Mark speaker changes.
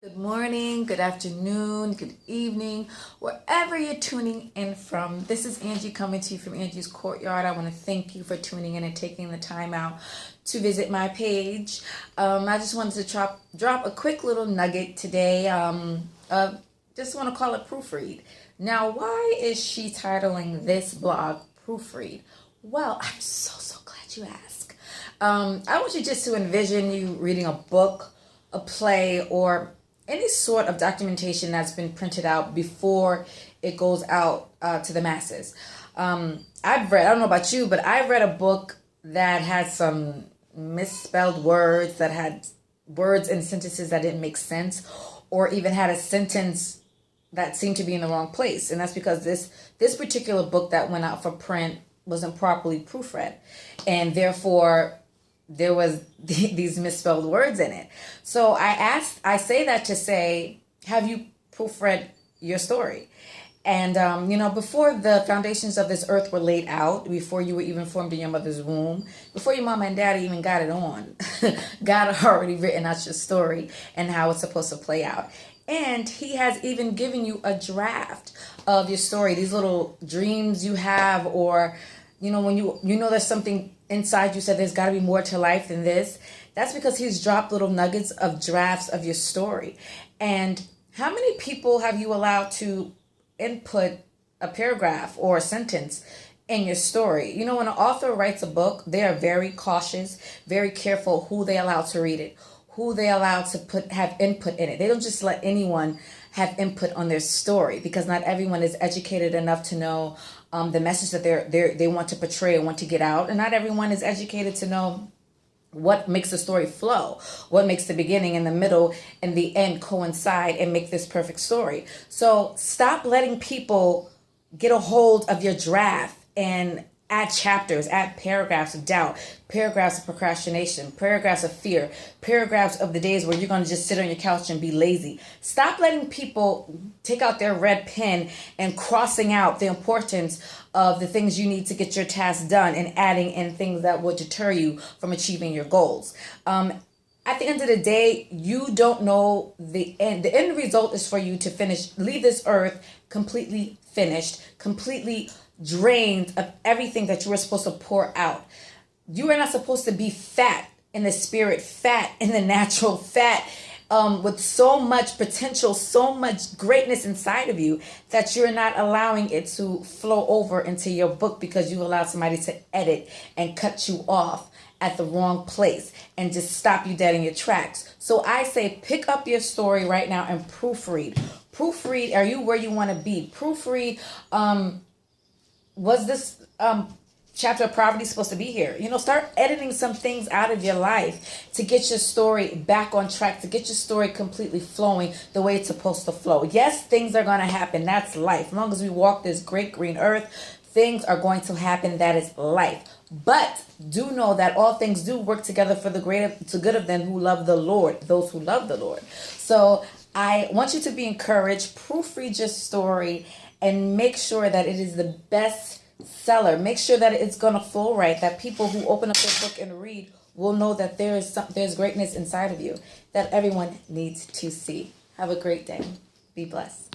Speaker 1: Good morning, good afternoon, good evening, wherever you're tuning in from. This is Angie coming to you from Angie's Courtyard. I want to thank you for tuning in and taking the time out to visit my page. I just wanted to drop a quick little nugget today. Just want to call it proofread. Now, why is she titling this blog Proofread? Well, I'm so glad you asked. I want you just to envision you reading a book, a play, or any sort of documentation that's been printed out before it goes out to the masses. I don't know about you, but I've read a book that had some misspelled words, that had words and sentences that didn't make sense, or even had a sentence that seemed to be in the wrong place. And that's because this particular book that went out for print wasn't properly proofread. And therefore, there was these misspelled words in it. So I say that to say, have you proofread your story? And, before the foundations of this earth were laid out, before you were even formed in your mother's womb, before your mama and daddy even got it on, God had already written out your story and how it's supposed to play out. And he has even given you a draft of your story, these little dreams you have, or, when you know there's something inside you said there's got to be more to life than this. That's because he's dropped little nuggets of drafts of your story. And how many people have you allowed to input a paragraph or a sentence in your story? When an author writes a book, they are very cautious, very careful who they allow to read it, who they allow to have input in it. They don't just let anyone have input on their story, because not everyone is educated enough to know the message that they want to portray and want to get out. And not everyone is educated to know what makes the story flow, what makes the beginning and the middle and the end coincide and make this perfect story. So stop letting people get a hold of your draft and add chapters, add paragraphs of doubt, paragraphs of procrastination, paragraphs of fear, paragraphs of the days where you're going to just sit on your couch and be lazy. Stop letting people take out their red pen and crossing out the importance of the things you need to get your task done and adding in things that will deter you from achieving your goals. At the end of the day, you don't know the end. The end result is for you to leave this earth completely finished, completely drained of everything that you were supposed to pour out. You are not supposed to be fat in the spirit, fat in the natural, fat with so much potential, so much greatness inside of you that you're not allowing it to flow over into your book because you allowed somebody to edit and cut you off at the wrong place and just stop you dead in your tracks. So I say pick up your story right now and proofread. Proofread, are you where you want to be? Proofread, was this chapter of poverty supposed to be here? Start editing some things out of your life to get your story back on track, to get your story completely flowing the way it's supposed to flow. Yes, things are going to happen. That's life. As long as we walk this great green earth, things are going to happen. That is life. But do know that all things do work together for the good of them who love the Lord, those who love the Lord. So I want you to be encouraged. Proofread your story and make sure that it is the best seller. Make sure that it's going to flow right, that people who open up their book and read will know that there's greatness inside of you that everyone needs to see. Have a great day. Be blessed.